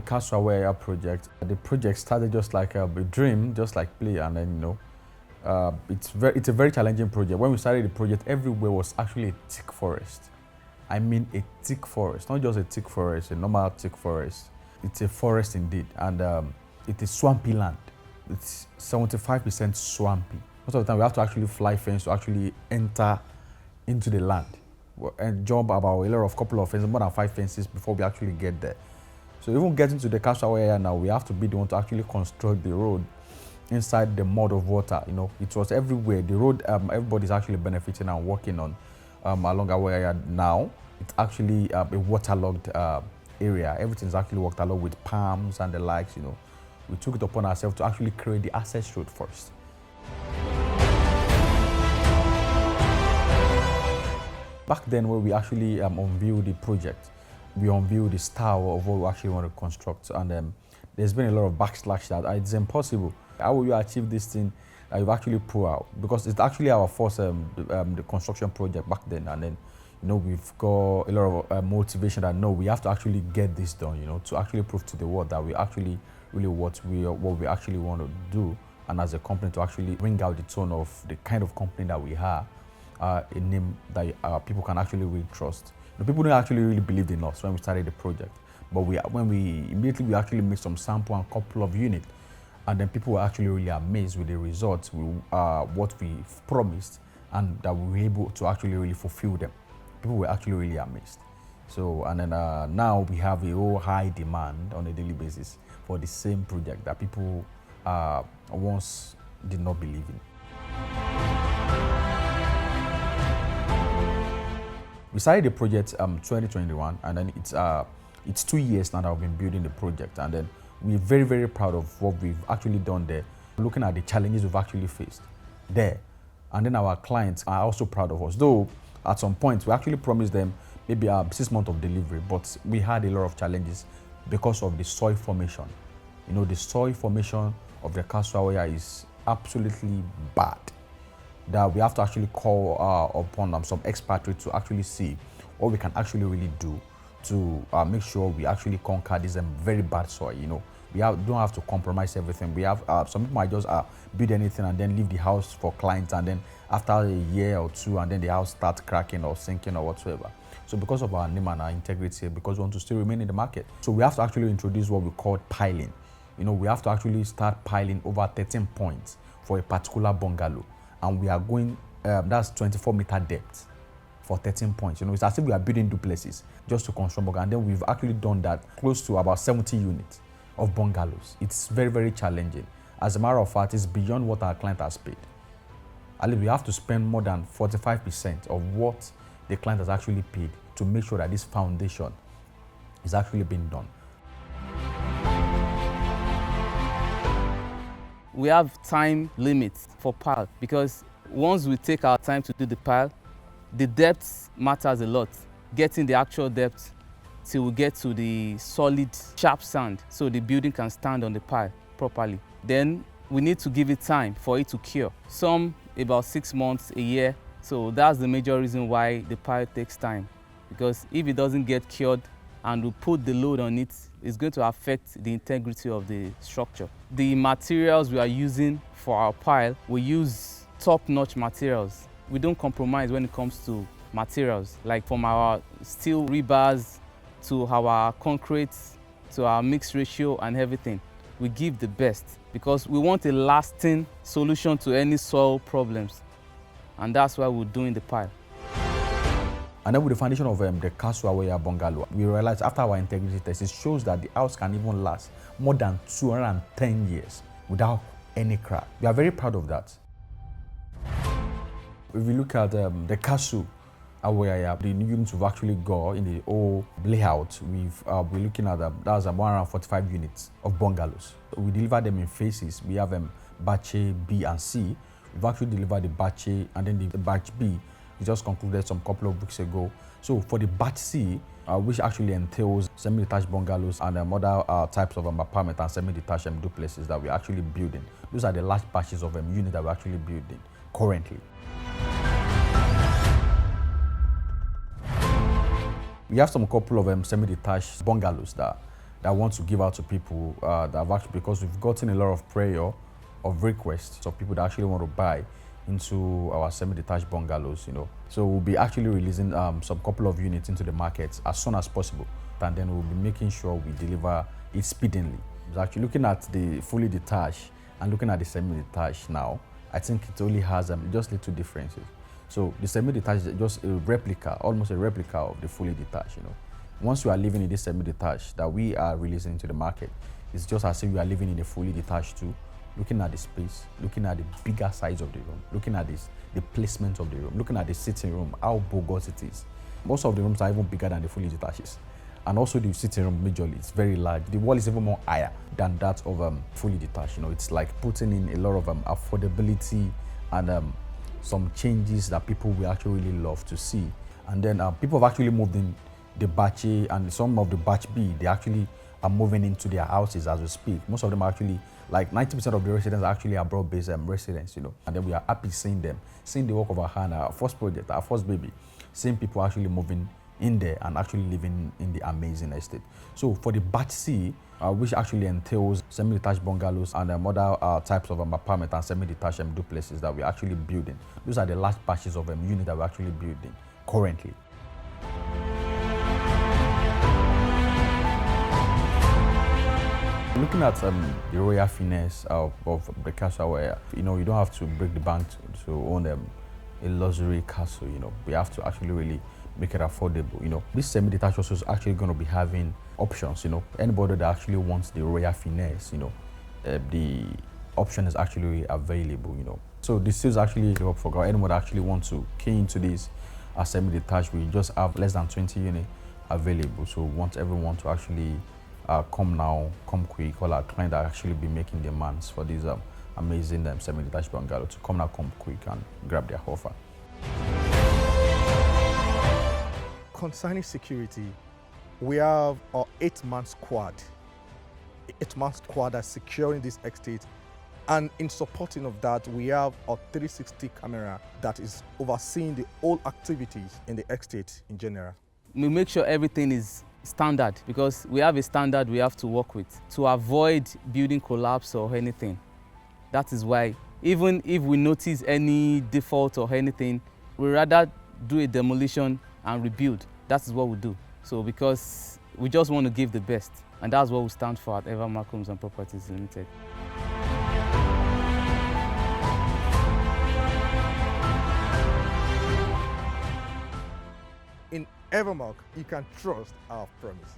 Castle Awoyaya project. The project started just like a dream, just like play, and then it's a very challenging project. When we started the project, everywhere was actually a thick forest. I mean a thick forest, not just a thick forest, a normal thick forest. It's a forest indeed, and it is swampy land. It's 75% swampy. Most of the time, we have to actually fly fence to actually enter into the land and jump about a couple of fences, more than 5 fences before we actually get there. So even getting to the Castle Awoyaya now, we have to be the one to actually construct the road inside the mud of water. It was everywhere. The road, everybody's actually benefiting and working on along Awoyaya now. It's actually a waterlogged area. Everything's actually worked along with palms and the likes. We took it upon ourselves to actually create the access road first. Back then, when we actually unveiled the project, we unveiled the style of what we actually want to construct, and there's been a lot of backslash that it's impossible. How will you achieve this thing that you've actually put out? Because it's actually our first the construction project back then, and then we've got a lot of motivation that we have to actually get this done, to actually prove to the world that we actually really what we actually want to do, and as a company to actually bring out the tone of the kind of company that we are, a name that people can actually really trust. People don't actually really believe in us when we started the project, but when we immediately actually made some sample and couple of units, and then people were actually really amazed with the results, what we promised, and that we were able to actually really fulfill them. People were actually really amazed. So, and then now we have a whole high demand on a daily basis for the same project that people once did not believe in. We started the project 2021, and then it's 2 years now that we've been building the project, and then we're very, very proud of what we've actually done there. Looking at the challenges we've actually faced there, and then our clients are also proud of us. Though at some point we actually promised them maybe 6 months of delivery, but we had a lot of challenges because of the soil formation. The soil formation of the Castle Awoyaya is absolutely bad, that we have to actually call upon some experts to actually see what we can actually really do to make sure we actually conquer this very bad soil. We don't have to compromise everything. We have some people might just build anything and then leave the house for clients, and then after a year or two, and then the house starts cracking or sinking or whatsoever. So because of our name and our integrity, because we want to still remain in the market, so we have to actually introduce what we call piling. We have to actually start piling over 13 points for a particular bungalow, and we are going, that's 24-meter depth for 13 points. It's as if we are building duplexes just to construct bungalows, and then we've actually done that close to about 70 units of bungalows. It's very, very challenging. As a matter of fact, it's beyond what our client has paid. At least we have to spend more than 45% of what the client has actually paid to make sure that this foundation is actually being done. We have time limits for pile, because once we take our time to do the pile, the depth matters a lot. Getting the actual depth till we get to the solid, sharp sand so the building can stand on the pile properly. Then we need to give it time for it to cure. Some about 6 months, a year. So that's the major reason why the pile takes time, because if it doesn't get cured and we put the load on it, it's going to affect the integrity of the structure. The materials we are using for our pile, we use top-notch materials. We don't compromise when it comes to materials, like from our steel rebars to our concrete to our mix ratio and everything. We give the best because we want a lasting solution to any soil problems, and that's why we're doing the pile. And then with the foundation of the Castle Awoyaya bungalow, we realized after our integrity test, it shows that the house can even last more than 210 years without any crack. We are very proud of that. If we look at the Castle Awoyaya, the new units we've actually got in the old layout, we're looking at that's 145 units of bungalows. We deliver them in phases. We have batch A, B, and C. We've actually delivered the batch A, and then the batch B. We just concluded some couple of weeks ago. So for the batch C, which actually entails semi-detached bungalows and other types of apartment and semi-detached duplexes that we're actually building. Those are the large batches of units that we're actually building currently. We have some couple of semi-detached bungalows that that I want to give out to people that have actually, because we've gotten a lot of prayer of requests of people that actually want to buy into our semi-detached bungalows, So we'll be actually releasing some couple of units into the market as soon as possible, and then we'll be making sure we deliver it speedily. So actually looking at the fully detached and looking at the semi-detached now, I think it only has just little differences. So the semi-detached is just a replica, almost a replica of the fully detached, Once you are living in this semi-detached that we are releasing into the market, it's just as if you are living in a fully detached too, looking at the space, looking at the bigger size of the room, looking at the placement of the room, looking at the sitting room, how bogus it is. Most of the rooms are even bigger than the fully detached. And also the sitting room majorly, it's very large. The wall is even more higher than that of fully detached. It's like putting in a lot of affordability and some changes that people will actually really love to see. And then people have actually moved in the batch A, and some of the batch B, they actually are moving into their houses as we speak. Most of them are actually, like 90% of the residents are actually abroad-based residents, And then we are happy seeing them, seeing the work of our hand, our first project, our first baby, seeing people actually moving in there and actually living in the amazing estate. So for the batch C, which actually entails semi-detached bungalows and other types of apartment and semi-detached duplexes that we're actually building. Those are the last batches of units that we're actually building currently. Looking at the royal finesse of the Castle Awoyaya, you don't have to break the bank to own a luxury castle. We have to actually really make it affordable. This semi-detached also is actually going to be having options. Anybody that actually wants the royal finesse, the option is actually available. So this is actually up for anyone that actually wants to key into this semi-detached. We just have less than 20 units available. So we want everyone to actually come now, come quick. All our clients that actually be making demands for these amazing semi-detached bungalow to come now, come quick and grab their offer. Concerning security, we have our 8-man squad. 8-man squad that's securing this estate. And in supporting of that, we have a 360 camera that is overseeing the whole activities in the estate in general. We make sure everything is standard because we have a standard we have to work with to avoid building collapse or anything. That is why even if we notice any default or anything, we rather do a demolition and rebuild. That is what we do. So because we just want to give the best, and that's what we stand for at Evermark Homes and Properties Limited. In Evermark, you can trust our promise.